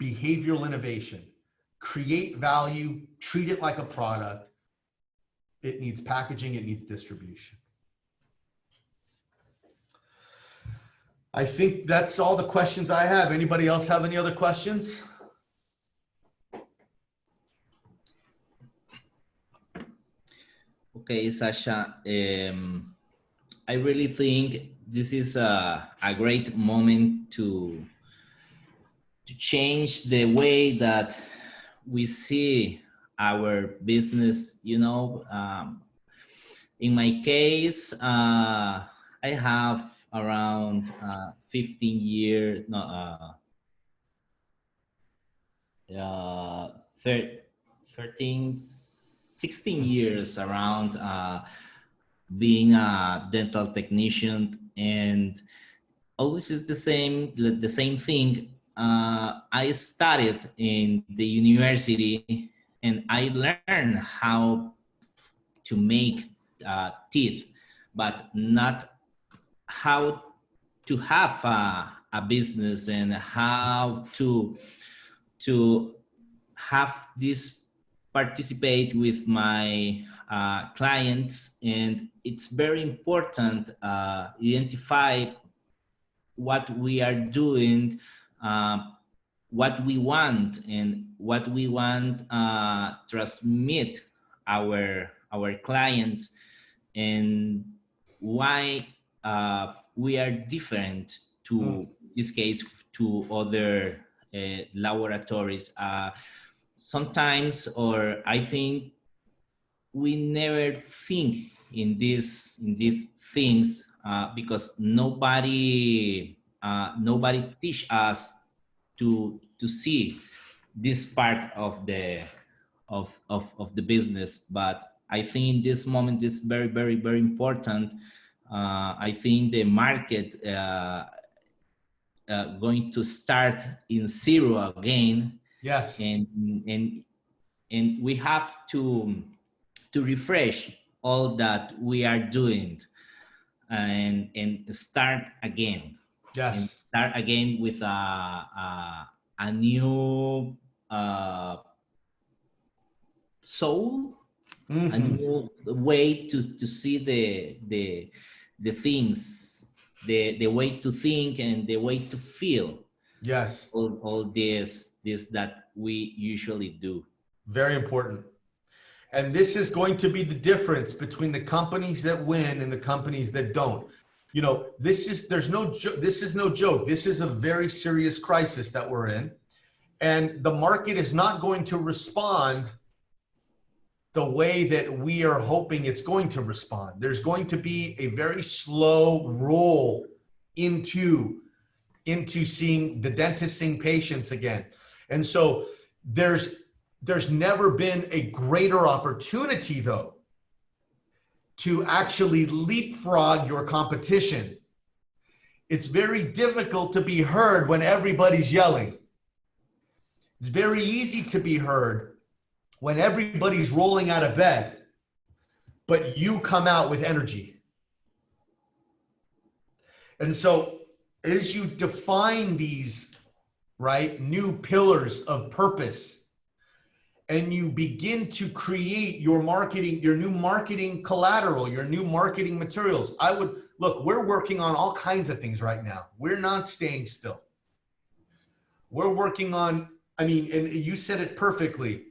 S1: behavioral innovation. Create value, treat it like a product. It needs packaging, it needs distribution. I think that's all the questions I have. Anybody else have any other questions?
S2: Okay, Sasha. I really think this is a great moment to change the way that we see our business. In my case, I have around 15 years, 13, 16 years around being a dental technician, and always is the same thing. I studied in the university and I learned how to make teeth, but not how to have a business and how to have this participate with my clients. And it's very important identify what we are doing, what we want, and what we want transmit our clients, and why we are different to this case to other laboratories. Sometimes, or I think, we never think in these things because nobody teach us to see this part of the business. But I think in this moment is very, very, very important. I think the market going to start in zero again.
S1: Yes.
S2: And we have to refresh all that we are doing and start again.
S1: Yes.
S2: And start again with a new soul, a new way to see the things, the way to think and the way to feel.
S1: Yes.
S2: All this that we usually do.
S1: Very important. And this is going to be the difference between the companies that win and the companies that don't. This is no joke. This is a very serious crisis that we're in. And the market is not going to respond the way that we are hoping it's going to respond. There's going to be a very slow roll into seeing the dentist seeing patients again. And so there's never been a greater opportunity, though, to actually leapfrog your competition. It's very difficult to be heard when everybody's yelling. It's very easy to be heard when everybody's rolling out of bed, but you come out with energy. And so as you define these right? New pillars of purpose. And you begin to create your marketing, your new marketing collateral, your new marketing materials. Look, we're working on all kinds of things right now. We're not staying still. We're working on, I mean, and you said it perfectly.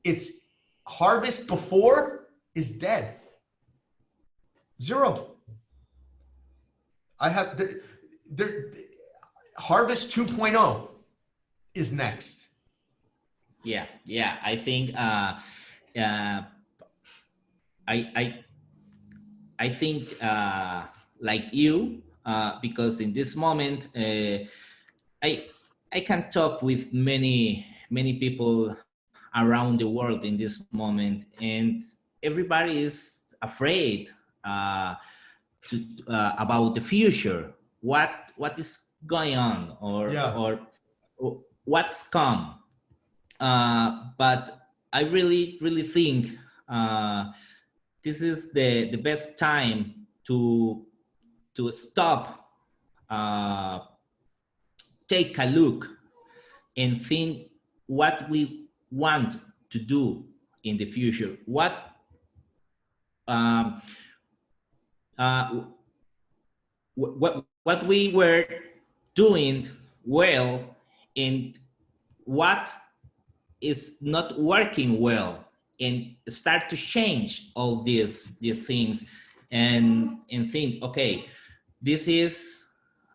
S1: It's harvest before is dead. Zero. I have, Harvest 2.0 is next.
S2: Yeah. I think I think like you, because in this moment I can talk with many people around the world in this moment, and everybody is afraid about the future. What is going on, or what's come. But I really think this is the best time to stop, take a look, and think what we want to do in the future. What we were doing well, and what is not working well, and start to change all these things, and think, okay, this is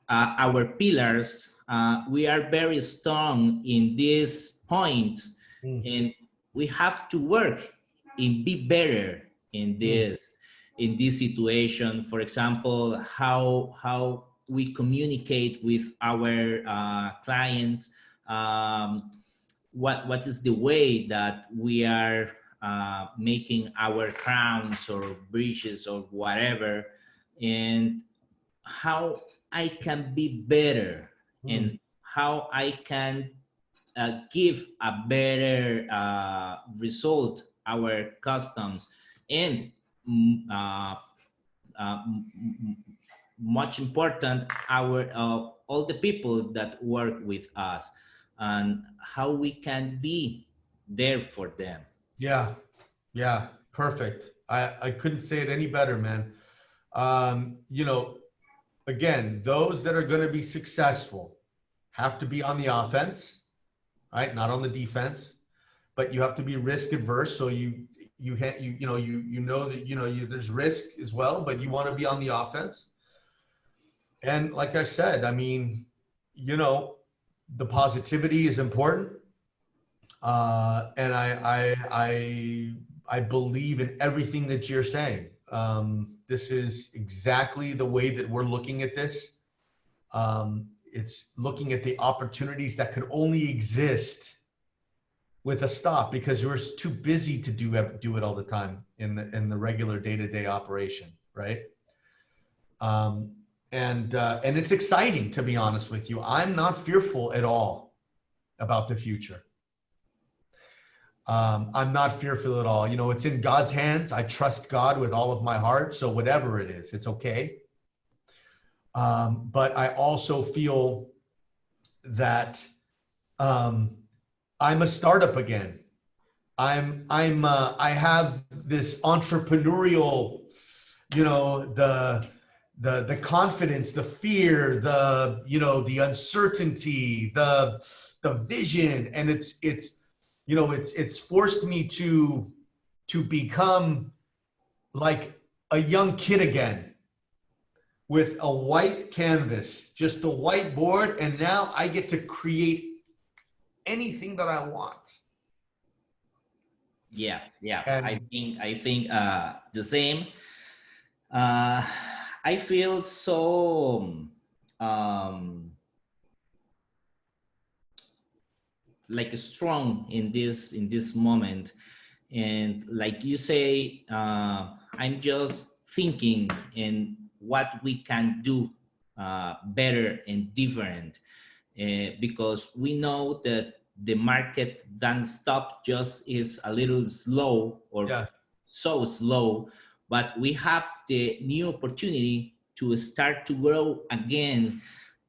S2: our pillars. We are very strong in this point, and we have to work and be better in this situation. For example, how we communicate with our clients. What is the way that we are making our crowns or bridges or whatever, and how I can be better, and how I can give a better result our customs, and much important, our all the people that work with us, and how we can be there for them.
S1: Yeah, perfect. I couldn't say it any better, man. You know, again, those that are going to be successful have to be on the offense, right? Not on the defense, but you have to be risk adverse. So you know that there's risk as well, but you want to be on the offense. And like I said, I mean, the positivity is important. And I believe in everything that you're saying. This is exactly the way that we're looking at this. It's looking at the opportunities that could only exist with a stop, because we're too busy to do it all the time in the regular day-to-day operation, right? And it's exciting, to be honest with you. I'm not fearful at all about the future. I'm not fearful at all. It's in God's hands. I trust God with all of my heart. So whatever it is, it's okay. But I also feel that I'm a startup again. I have this entrepreneurial, the confidence, the fear, the uncertainty, the vision, and it's forced me to become like a young kid again, with a white canvas, just a whiteboard, and now I get to create anything that I want.
S2: Yeah.
S1: And
S2: I think the same. I feel so like strong in this moment, and like you say, I'm just thinking in what we can do better and different, because we know that the market don't stop, just is a little slow, or so slow, but we have the new opportunity to start to grow again.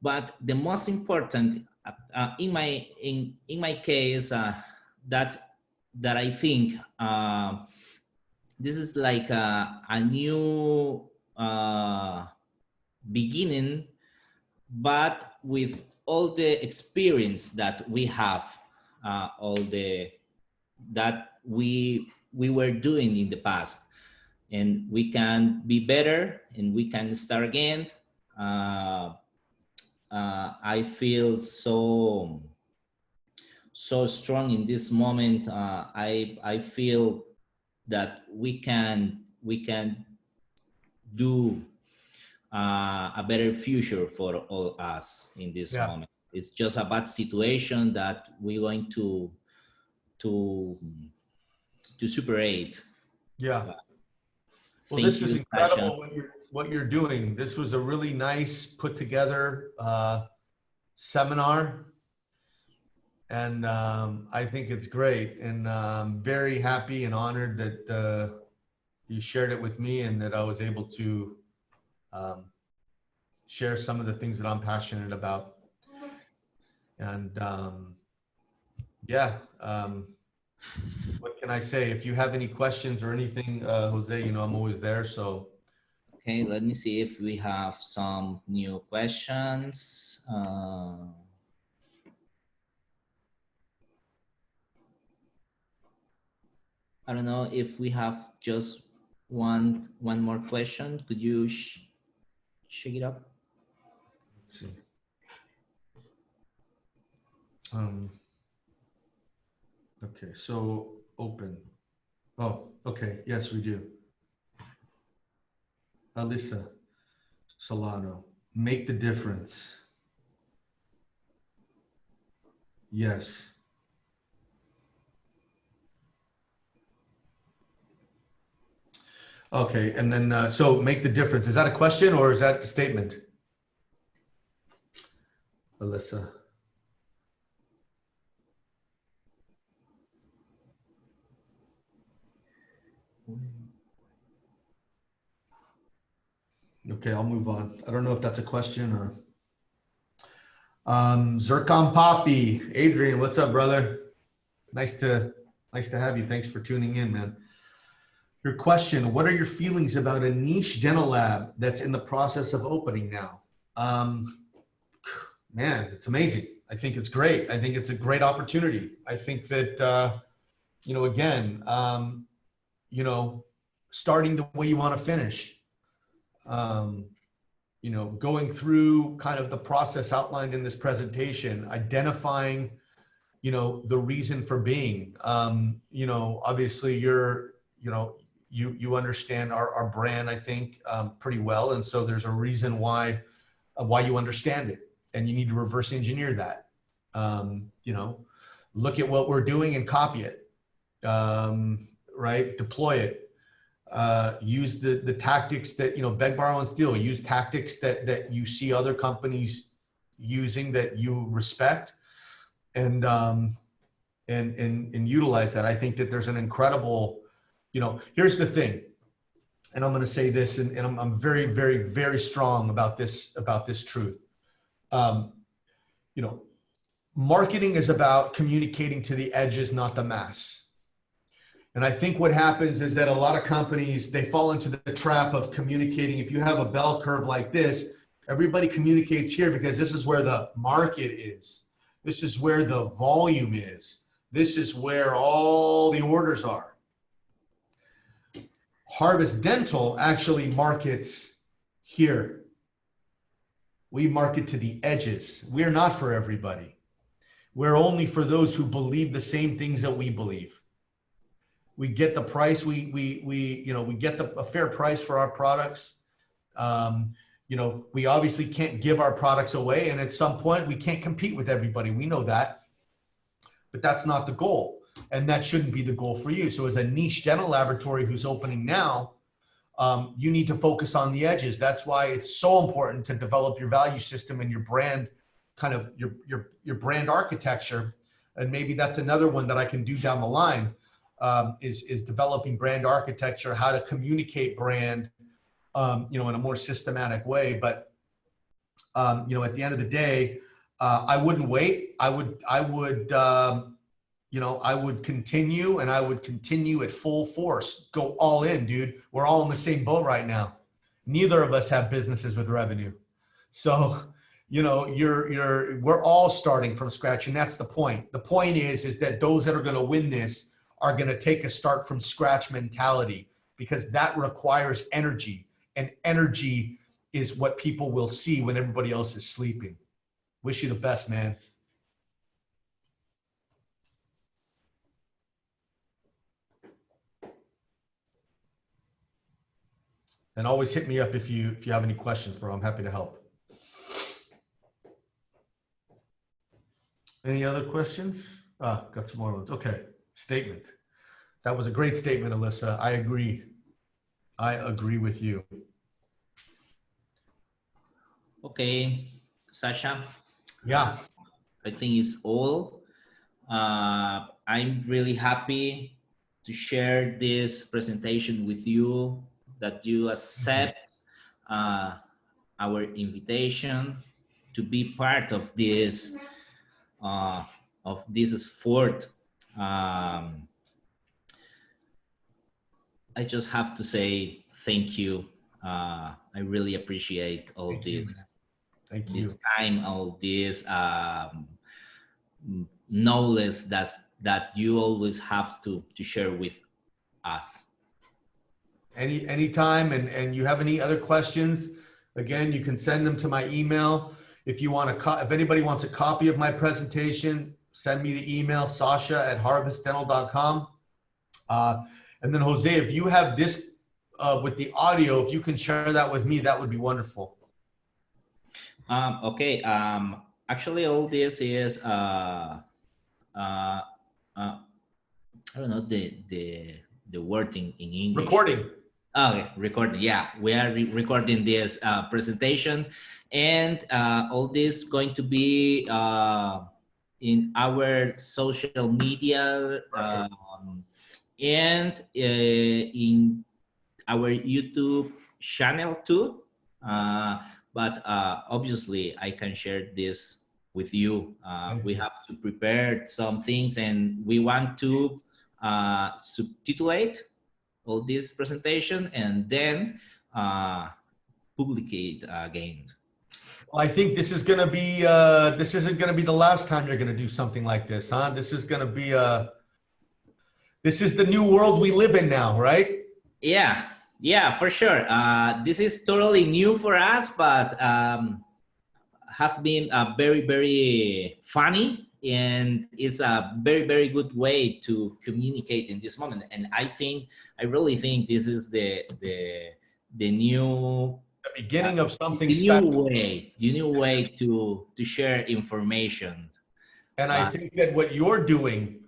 S2: But the most important, in my case, that I think this is like a new beginning, but with all the experience that we have, all the that we were doing in the past, and we can be better and we can start again. I feel so strong in this moment. I feel that we can do a better future for all us in this moment. It's just a bad situation that we're going to superate.
S1: Yeah. Well, this is incredible what you're doing. This was a really nice put together seminar, and I think it's great. And I'm very happy and honored that you shared it with me, and that I was able to share some of the things that I'm passionate about. And what can I say? If you have any questions or anything, Jose, you know, I'm always there. So.
S2: Okay, let me see if we have some new questions. I don't know if we have just one more question. Could you shake it up?
S1: Let's see. Okay, so open. Oh, okay. Yes, we do. Alyssa Solano, make the difference. Yes. Okay, and then so make the difference. Is that a question or is that a statement? Alyssa. Okay, I'll move on. I don't know if that's a question or. Zircon Poppy, Adrian, what's up, brother? Nice to have you. Thanks for tuning in, man. Your question: what are your feelings about a niche dental lab that's in the process of opening now? Man, it's amazing. I think it's great. I think it's a great opportunity. I think that you know, again, you know, starting the way you want to finish. You know, going through kind of the process outlined in this presentation, identifying, you know, the reason for being. You know, obviously you're, you know, you understand our brand, I think, pretty well. And so there's a reason why you understand it, and you need to reverse engineer that. You know, look at what we're doing and copy it, right? Deploy it. Use the tactics that, you know, beg, borrow, and steal. Use tactics that you see other companies using that you respect, and utilize that. I think that there's an incredible, you know, here's the thing, and I'm going to say this, and I'm very, very, very strong about this truth. You know, marketing is about communicating to the edges, not the mass. And I think what happens is that a lot of companies, they fall into the trap of communicating. If you have a bell curve like this, everybody communicates here because this is where the market is. This is where the volume is. This is where all the orders are. Harvest Dental actually markets here. We market to the edges. We're not for everybody. We're only for those who believe the same things that we believe. We get the price. You know, we get a fair price for our products. You know, we obviously can't give our products away, and at some point we can't compete with everybody. We know that, but that's not the goal, and that shouldn't be the goal for you. So as a niche dental laboratory who's opening now, you need to focus on the edges. That's why it's so important to develop your value system and your brand, kind of your brand architecture. And maybe that's another one that I can do down the line. Is developing brand architecture, how to communicate brand, you know, in a more systematic way. But, you know, at the end of the day, I wouldn't wait. I would, you know, I would continue, and I would continue at full force. Go all in, dude. We're all in the same boat right now. Neither of us have businesses with revenue. So, you know, we're all starting from scratch. And that's the point. The point is that those that are going to win this are going to take a start from scratch mentality, because that requires energy, and energy is what people will see when everybody else is sleeping. Wish you the best, man. And always hit me up if you have any questions, bro. I'm happy to help. Any other questions? Got some more ones. Okay. Statement. That was a great statement, Alyssa. I agree. I agree with you.
S2: Okay, Sasha.
S1: Yeah.
S2: I think it's all. I'm really happy to share this presentation with you, that you accept our invitation to be part of this sport. I just have to say thank you. I really appreciate all
S1: Thank
S2: this.
S1: You, thank you.
S2: This time, all this knowledge that you always have to share with us.
S1: Anytime, and you have any other questions, again, you can send them to my email. If you want to, if anybody wants a copy of my presentation, send me the email, sasha@harvestdental.com. And then Jose, if you have this with the audio, if you can share that with me, that would be wonderful.
S2: Okay. Actually, all this is I don't know the word in English.
S1: Recording.
S2: Okay, recording. Yeah, we are recording this presentation, and all this going to be in our social media and in our YouTube channel too. But obviously, I can share this with you. We have to prepare some things, and we want to subtitulate all this presentation and then publicate again.
S1: Well, I think this is going to be, this isn't going to be the last time you're going to do something like this, huh? This is going to be this is the new world we live in now, right?
S2: Yeah, yeah, for sure. This is totally new for us, but have been very, very funny. And it's a very, very good way to communicate in this moment. And I really think this is the new
S1: beginning of something
S2: special. The new way to share information.
S1: And I think that what you're doing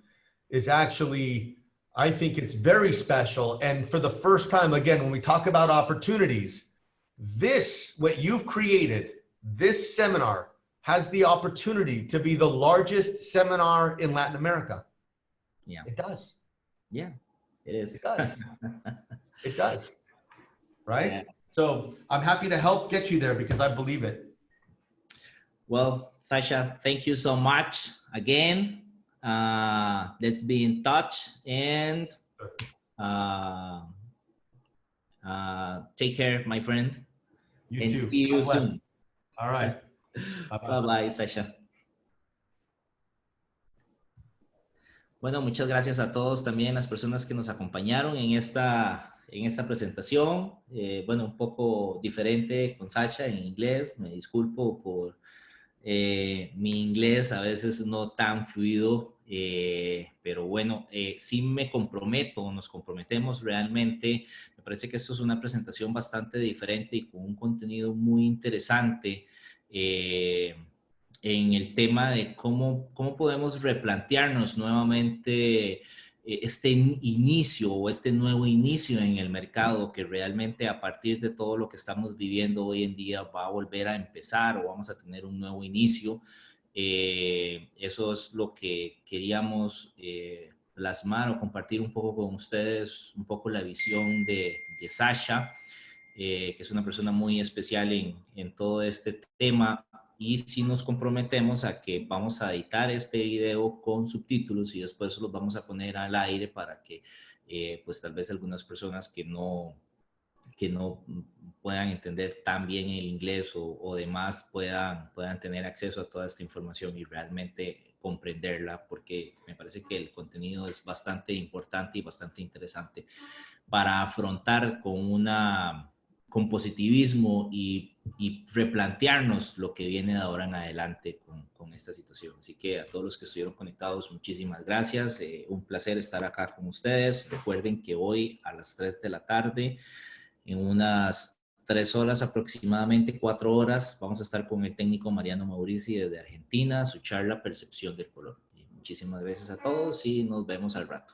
S1: is actually, I think it's very special. And for the first time, again, when we talk about opportunities, this, what you've created, this seminar has the opportunity to be the largest seminar in Latin America.
S2: Yeah.
S1: It does.
S2: Yeah, it is.
S1: It does. It does. Right?
S2: Yeah.
S1: So I'm happy to help get you there because I believe it.
S2: Well, Sasha, thank you so much again. Let's be in touch and take care, my friend.
S1: You
S2: and
S1: too.
S2: See you soon.
S1: All right.
S2: Bye-bye, Sasha. Bueno, muchas gracias a todos también, las personas que nos acompañaron en esta presentación. Bueno, un poco diferente con Sasha en inglés. Me disculpo por mi inglés a veces no tan fluido, pero bueno, sí nos comprometemos realmente. Me parece que esto es una presentación bastante diferente y con un contenido muy interesante en el tema de cómo podemos replantearnos nuevamente este inicio o este nuevo inicio en el mercado que realmente a partir de todo lo que estamos viviendo hoy en día va a volver a empezar o vamos a tener un nuevo inicio. Eso es lo que queríamos plasmar o compartir un poco con ustedes, un poco la visión de Sasha, que es una persona muy especial en todo este tema. y si nos comprometemos a que vamos a editar este video con subtítulos y después los vamos a poner al aire para que pues tal vez algunas personas que no puedan entender tan bien el inglés o demás puedan tener acceso a toda esta información y realmente comprenderla, porque me parece que el contenido es bastante importante y bastante interesante para afrontar con positivismo y replantearnos lo que viene de ahora en adelante con esta situación. Así que a todos los que estuvieron conectados, muchísimas gracias. Un placer estar acá con ustedes. Recuerden que hoy a las 3 de la tarde, en unas 3 horas aproximadamente, 4 horas, vamos a estar con el técnico Mariano Maurici desde Argentina, su charla Percepción del Color. Muchísimas gracias a todos y nos vemos al rato.